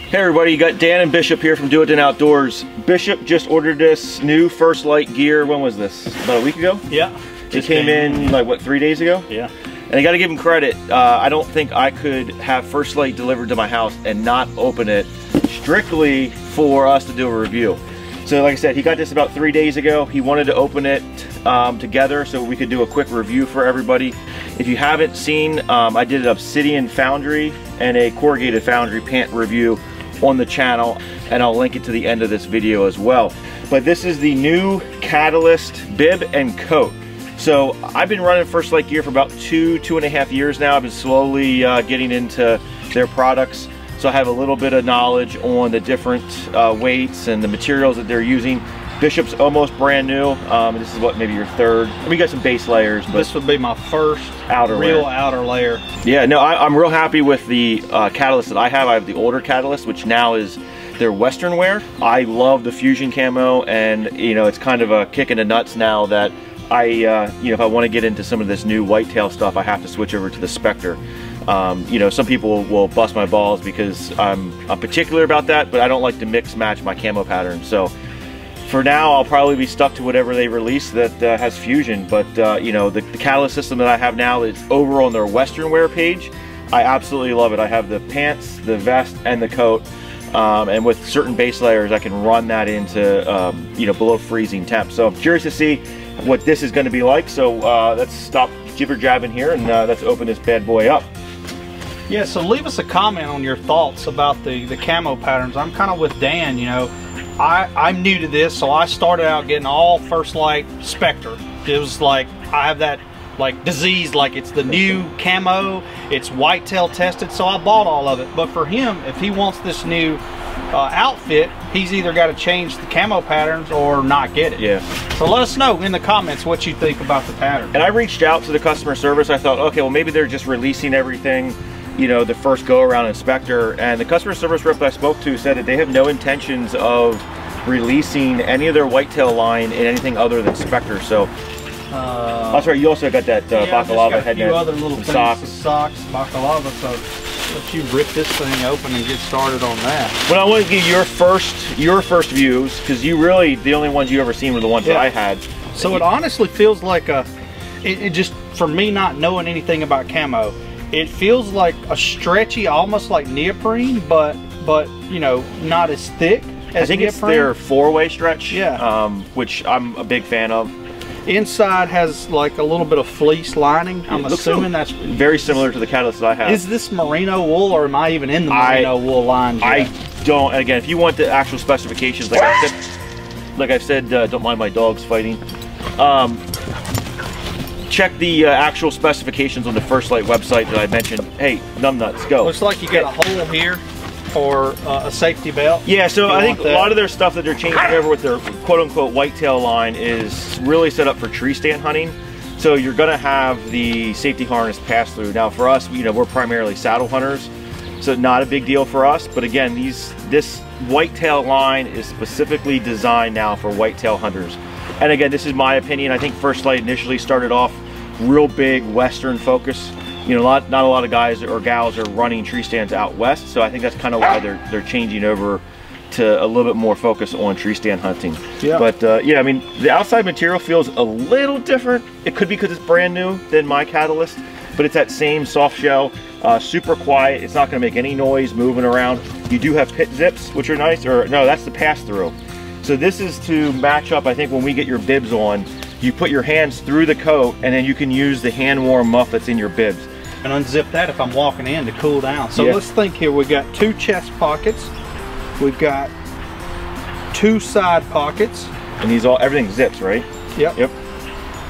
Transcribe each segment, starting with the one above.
Hey everybody, you got Dan and Bishop here from Do It Then Outdoors. Bishop just ordered this new First Lite gear. When was this? About a week ago? Yeah. It came in like what, 3 days ago? Yeah. And I got to give him credit. I don't think I could have First Lite delivered to my house and not open it strictly for us to do a review. So like I said, he got this about 3 days ago. He wanted to open it together so we could do a quick review for everybody. If you haven't seen, I did an Obsidian Foundry and a corrugated Foundry pant review on the channel, and I'll link it to the end of this video as well. But this is the new Catalyst bib and coat. So I've been running First Lite gear for about two and a half years now. I've been slowly getting into their products, so I have a little bit of knowledge on the different weights and the materials that they're using. Bishop's almost brand new. This is what, maybe your third. We got some base layers, but this would be my first real outer layer. Yeah, no, I'm real happy with the Catalyst that I have. I have the older Catalyst, which now is their Western wear. I love the Fusion camo, and you know, it's kind of a kick in the nuts now that I, you know, if I want to get into some of this new Whitetail stuff, I have to switch over to the Spectre. You know, some people will bust my balls because I'm particular about that, but I don't like to mix match my camo pattern. So for now, I'll probably be stuck to whatever they release that has Fusion. But you know, the Catalyst system that I have now is over on their Western wear page. I absolutely love it. I have the pants, the vest, and the coat. And with certain base layers, I can run that into you know, below freezing temps. So I'm curious to see what this is going to be like. So let's stop jibber jabbing here and let's open this bad boy up. Yeah, so leave us a comment on your thoughts about the camo patterns. I'm kind of with Dan, you know. I'm new to this, so I started out getting all First Lite Spectre. It was like, I have that like disease, like it's the new camo, it's Whitetail tested, so I bought all of it. But for him, if he wants this new outfit, he's either got to change the camo patterns or not get it. Yeah. So let us know in the comments what you think about the pattern. And I reached out to the customer service. I thought, okay, well maybe they're just releasing everything, you know, the first go around in Spectre, and the customer service rep I spoke to said that they have no intentions of releasing any of their Whitetail line in anything other than Spectre. So that's right, you also got that baklava head net, other little things, socks, baklava. So let you rip this thing open and get started on that. But I want to give your first views, because you really, the only ones you ever seen were the ones that I had. So it honestly feels like it just, for me not knowing anything about camo, it feels like a stretchy, almost like neoprene, but you know, not as thick as I think neoprene. It's their 4-way stretch, yeah, which I'm a big fan of. Inside has like a little bit of fleece lining. I'm assuming that's very similar to the Catalyst that I have. Is this merino wool, or am I even in the merino wool line? I don't. And again, if you want the actual specifications, like I said, don't mind my dogs fighting. Check the actual specifications on the First Lite website that I mentioned. Hey, numbnuts, go. Looks like you got a hole here for a safety belt. Yeah, so I think a lot of their stuff that they're changing over with their quote-unquote Whitetail line is really set up for tree stand hunting. So you're going to have the safety harness pass through. Now for us, you know, we're primarily saddle hunters, so not a big deal for us. But again, this Whitetail line is specifically designed now for Whitetail hunters. And again, this is my opinion. I think First Lite initially started off real big Western focus. You know, not a lot of guys or gals are running tree stands out west, so I think that's kind of why they're changing over to a little bit more focus on tree stand hunting. Yeah. But yeah, I mean, the outside material feels a little different. It could be because it's brand new than my Catalyst, but it's that same soft shell, super quiet. It's not going to make any noise moving around. You do have pit zips, which are nice, or no, that's the pass-through. So this is to match up, I think, when we get your bibs on, you put your hands through the coat, and then you can use the hand-warm muff that's in your bibs. And unzip that if I'm walking in to cool down. So let's think here. We've got 2 chest pockets. We've got 2 side pockets. And these everything zips, right? Yep. Yep.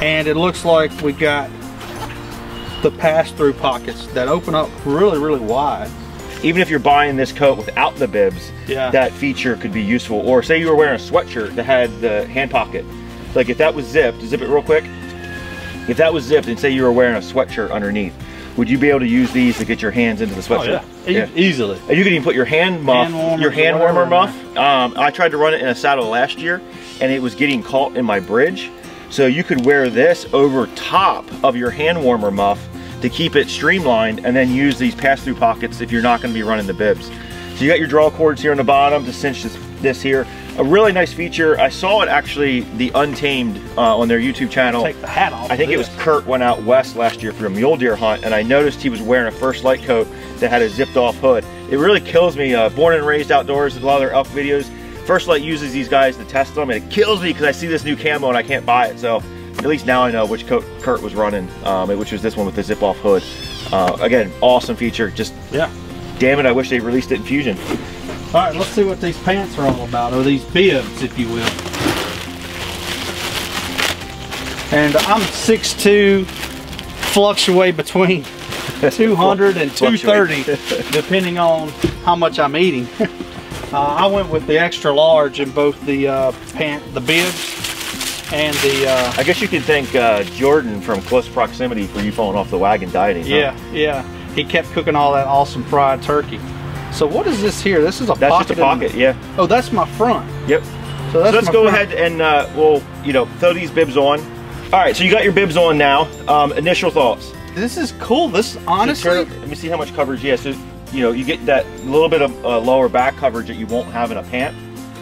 And it looks like we got the pass-through pockets that open up really, really wide. Even if you're buying this coat without the bibs, that feature could be useful. Or say you were wearing a sweatshirt that had the hand pocket. Like if that was zipped, zip it real quick. If that was zipped and say you were wearing a sweatshirt underneath, would you be able to use these to get your hands into the sweatshirt? Oh, yeah. Easily. And you could even put your hand warmer muff. I tried to run it in a saddle last year, and it was getting caught in my bridge. So you could wear this over top of your hand warmer muff to keep it streamlined, and then use these pass-through pockets if you're not going to be running the bibs. So you got your draw cords here on the bottom to cinch this here. A really nice feature. I saw it actually, the Untamed on their YouTube channel. Take the hat off. I think it was Kurt went out west last year for a mule deer hunt, and I noticed he was wearing a First Lite coat that had a zipped off hood. It really kills me. Born and raised outdoors with a lot of their elk videos. First Lite uses these guys to test them, and it kills me because I see this new camo and I can't buy it. So at least now I know which coat Kurt was running, which was this one with the zip off hood. Again, awesome feature. Just damn it, I wish they released it in Fusion. All right, let's see what these pants are all about, or these bibs, if you will. And I'm 6'2", fluctuate between 200 and 230, depending on how much I'm eating. I went with the extra large in both the bibs and the... I guess you could thank Jordan from Close Proximity for you falling off the wagon dieting. Yeah, huh? Yeah. He kept cooking all that awesome fried turkey. So what is this here? This is a pocket. That's just a pocket, yeah. Oh, that's my front. Yep. So let's go ahead and we'll, throw these bibs on. All right, so you got your bibs on now. Initial thoughts. This is cool. This honestly. Let me see how much coverage. Yeah, so you get that little bit of lower back coverage that you won't have in a pant.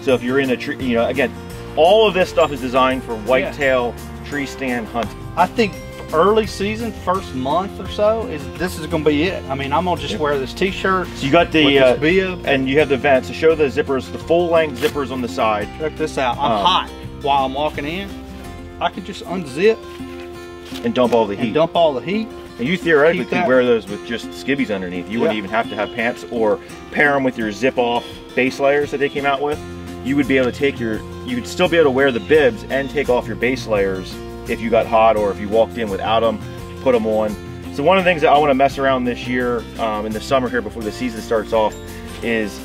So if you're in a tree, again, all of this stuff is designed for whitetail tree stand hunting. I think early season, first month or so, this is going to be it. I mean, I'm going to just wear this t-shirt. So you got the bib, and you have the vents to show the zippers, the full length zippers on the side. Check this out. I'm hot while I'm walking in. I could just unzip and dump all the heat. And you theoretically could wear those with just skivvies underneath. You wouldn't even have to have pants, or pair them with your zip off base layers that they came out with. You would be able to take you'd still be able to wear the bibs and take off your base layers if you got hot, or if you walked in without them, put them on. So one of the things that I want to mess around this year in the summer here before the season starts off is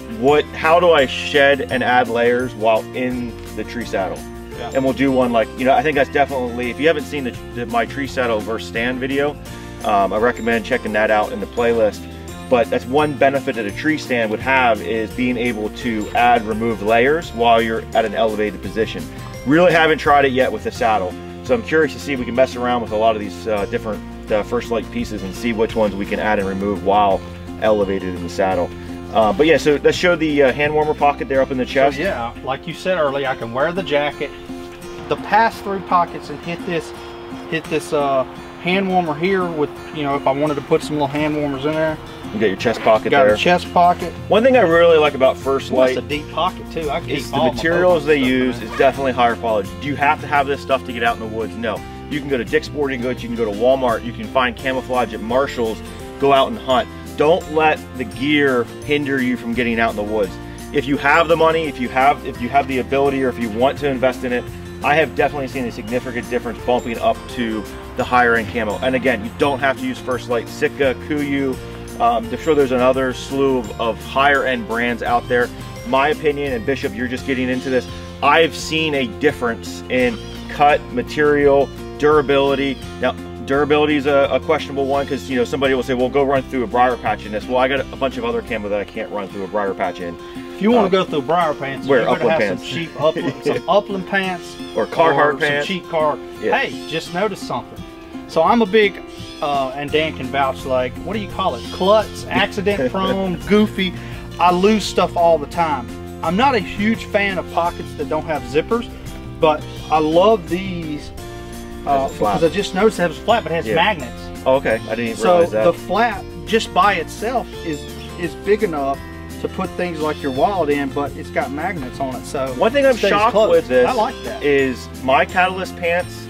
how do I shed and add layers while in the tree saddle? Yeah. And we'll do one like, I think that's definitely, if you haven't seen my tree saddle versus stand video, I recommend checking that out in the playlist. But that's one benefit that a tree stand would have, is being able to remove layers while you're at an elevated position. Really haven't tried it yet with the saddle. So I'm curious to see if we can mess around with a lot of these different First Lite pieces and see which ones we can add and remove while elevated in the saddle. But yeah, so let's show the hand warmer pocket there up in the chest. So yeah, like you said earlier, I can wear the jacket, the pass-through pockets, and hit this hand warmer here with, if I wanted to put some little hand warmers in there. You got your chest pocket there. Got a chest pocket. One thing I really like about First Lite, it's a deep pocket too. I can is the materials they use is definitely higher quality. Do you have to have this stuff to get out in the woods? No. You can go to Dick's Sporting Goods, you can go to Walmart, you can find camouflage at Marshall's, go out and hunt. Don't let the gear hinder you from getting out in the woods. If you have the money, if you have the ability, or if you want to invest in it, I have definitely seen a significant difference bumping up to the higher end camo. And again, you don't have to use First Lite, Sitka, Kuiu. I'm sure there's another slew of higher end brands out there. My opinion, and Bishop, you're just getting into this, I've seen a difference in cut, material, durability. Now, durability is a questionable one, because somebody will say, well, go run through a briar patch in this. Well, I got a bunch of other camo that I can't run through a briar patch in. If you want to go through briar pants, wear upland pants. Some cheap some upland pants, or Carhartt pants. Some cheap car. Yeah. Hey, just noticed something. So I'm a big, and Dan can vouch, like, what do you call it? Klutz, accident prone, goofy. I lose stuff all the time. I'm not a huge fan of pockets that don't have zippers, but I love these because I just noticed it has a flap, but it has magnets. Oh, okay, I didn't even realize that. So the flap just by itself is big enough to put things like your wallet in, but it's got magnets on it. So one thing I'm shocked with this, I like that, is my Catalyst pants.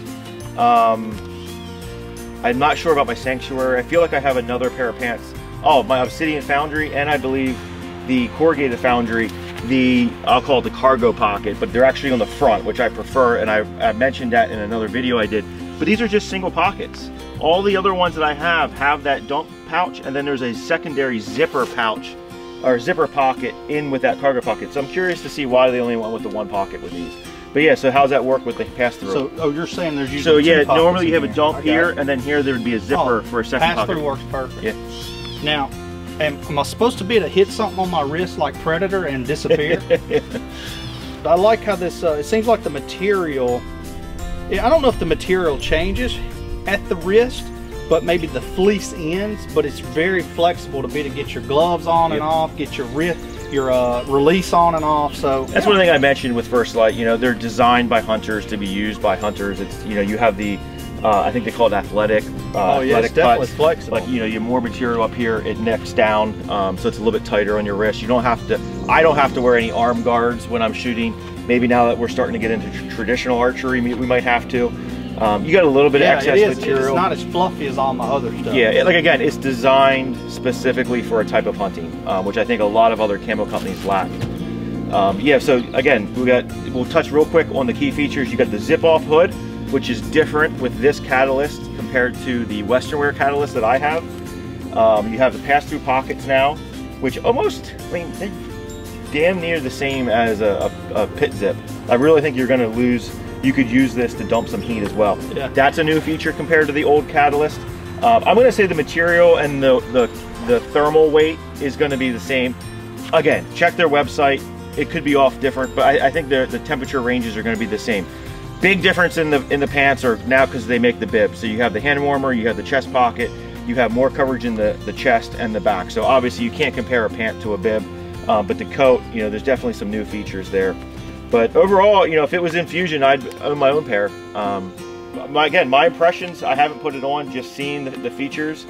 I'm not sure about my Sanctuary. I feel like I have another pair of pants. Oh, my Obsidian Foundry, and I believe the Corrugated Foundry, I'll call it the cargo pocket, but they're actually on the front, which I prefer, and I mentioned that in another video I did. But these are just single pockets. All the other ones that I have that dump pouch, and then there's a secondary zipper pouch, or zipper pocket in with that cargo pocket. So I'm curious to see why they only went with the one pocket with these. But yeah, so how's that work with the pass-through? So, you're saying there's usually two pockets. Normally you have a dump here, and then here there would be a zipper for a second pocket. Pass-through works perfect. Yeah. Now, am I supposed to be able to hit something on my wrist like Predator and disappear? I like how this, it seems like the material, I don't know if the material changes at the wrist, but maybe the fleece ends, but it's very flexible to be to get your gloves on and off, get your wrist. release on and off. So that's one thing I mentioned with First Lite. You know, they're designed by hunters to be used by hunters. It's, you know, you have the I think they call it athletic. Oh yeah, it's definitely flexible. Like, you know, you have more material up here. It necks down, so it's a little bit tighter on your wrist. You don't have to. I don't have to wear any arm guards when I'm shooting. Maybe now that we're starting to get into traditional archery, we might have to. You got a little bit of excess material. It's not as fluffy as all my other stuff. Yeah, like again, it's designed specifically for a type of hunting, which I think a lot of other camo companies lack. Yeah, so again, we'll touch real quick on the key features. You got the zip-off hood, which is different with this catalyst compared to the Western wear catalyst that I have. You have the pass-through pockets now, which almost, I mean, they're damn near the same as a pit zip. I really think you're going to lose. You could use this to dump some heat as well. Yeah. That's a new feature compared to the old catalyst. I'm going to say the material and the thermal weight is going to be the same. Again, check their website. It could be off different, but I think the temperature ranges are going to be the same. Big difference in the pants are now because they make the bib. So you have the hand warmer, you have the chest pocket, you have more coverage in the chest and the back. So obviously you can't compare a pant to a bib, but the coat, you know, there's definitely some new features there. But overall, you know, if it was in Fusion, I'd own my own pair. Again, my impressions, I haven't put it on, just seeing the features.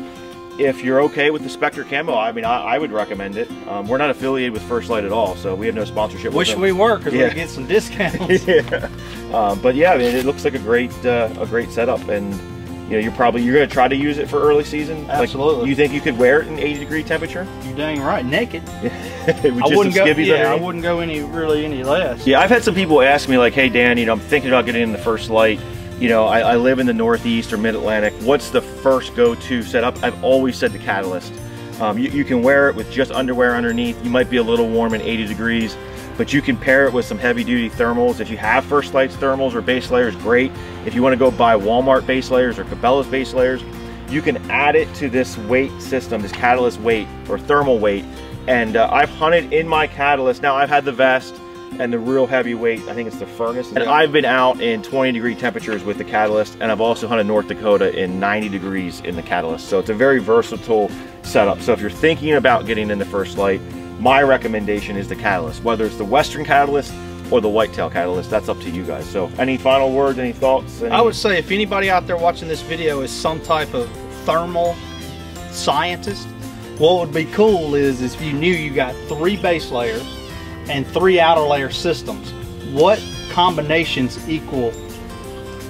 If you're okay with the Spectre camo, I mean, I would recommend it. We're not affiliated with First Lite at all, so we have no sponsorship. Wish we were, because we get some discounts. Yeah. But yeah, I mean, it looks like a great setup, and you know, you're going to try to use it for early season. Absolutely. Like, you think you could wear it in 80-degree temperature? You're dang right, naked. I wouldn't go. Yeah, I wouldn't go any less. Yeah, I've had some people ask me like, "Hey Dan, you know, I'm thinking about getting in the First Lite. You know, I live in the Northeast or Mid-Atlantic. What's the first go-to setup?" I've always said the Catalyst. You can wear it with just underwear underneath. You might be a little warm in 80 degrees, but you can pair it with some heavy-duty thermals. If you have First Lite's thermals or base layers, great. If you want to go buy Walmart base layers or Cabela's base layers, you can add it to this weight system, this Catalyst weight or thermal weight. And I've hunted in my Catalyst. Now I've had the vest and the real heavy weight, I think it's the furnace. And I've been out in 20-degree temperatures with the Catalyst, and I've also hunted North Dakota in 90 degrees in the Catalyst. So it's a very versatile setup. So if you're thinking about getting into First Lite, my recommendation is the Catalyst. Whether it's the Western Catalyst or the Whitetail Catalyst, that's up to you guys. So any final words, any thoughts? I would say if anybody out there watching this video is some type of thermal scientist, what would be cool is if you knew you got 3 base layers and 3 outer layer systems, what combinations equal?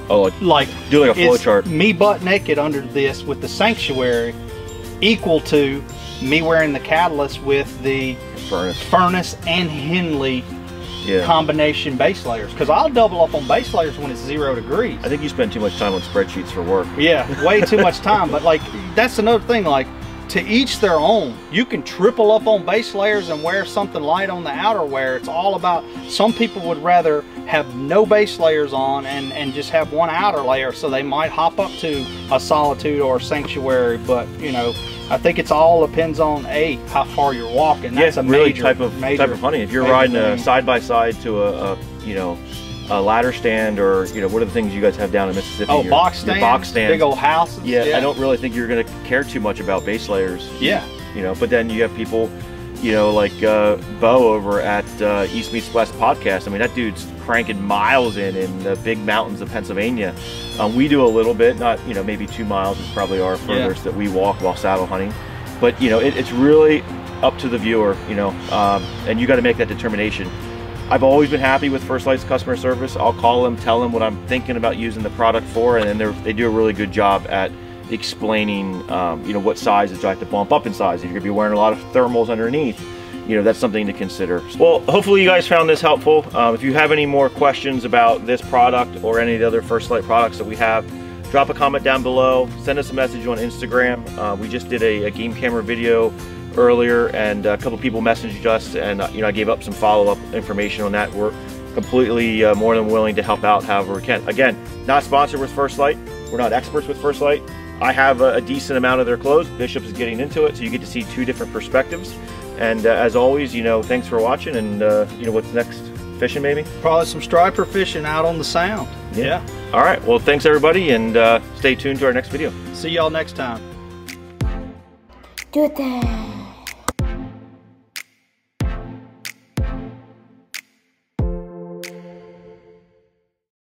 Oh, like do like a flow chart. Me butt naked under this with the Sanctuary equal to me wearing the Catalyst with the furnace and Henley combination base layers, because I'll double up on base layers when it's 0 degrees. I think you spend too much time on spreadsheets for work. Yeah, way too much time. But like, that's another thing, like, to each their own. You can triple up on base layers and wear something light on the outerwear. It's all about, some people would rather have no base layers on and just have one outer layer, so they might hop up to a Solitude or a Sanctuary. But you know, I think it's all depends on how far you're walking. That's a really major type of hunting. If you're riding a side-by-side to a ladder stand, or you know, what are the things you guys have down in Mississippi? Oh, box stands, big old houses. Yeah, I don't really think you're going to care too much about base layers. Yeah, you know, but then you have people, you know, like Bo over at East Meets West podcast. I mean, that dude's cranking miles in the big mountains of Pennsylvania. We do a little bit, not, you know, maybe 2 miles is probably our furthest that we walk while saddle hunting. But you know, it's really up to the viewer, you know, and you got to make that determination. I've always been happy with First Lite's customer service. I'll call them, tell them what I'm thinking about using the product for, and then they do a really good job at explaining, you know, what sizes do I have to bump up in size. If you're gonna be wearing a lot of thermals underneath, you know, that's something to consider. Well, hopefully you guys found this helpful. If you have any more questions about this product or any of the other First Lite products that we have, drop a comment down below. Send us a message on Instagram. We just did a game camera video earlier, and a couple people messaged us, and you know, I gave up some follow-up information on that. We're completely more than willing to help out however we can. Again, not sponsored with First Lite. We're not experts with First Lite. I have a decent amount of their clothes. Bishop's is getting into it, so you get to see 2 different perspectives. And as always, you know, thanks for watching, and you know, what's next? Fishing, maybe? Probably some striper fishing out on the Sound. Yeah. All right, well, thanks everybody, and stay tuned to our next video. See y'all next time. Do that.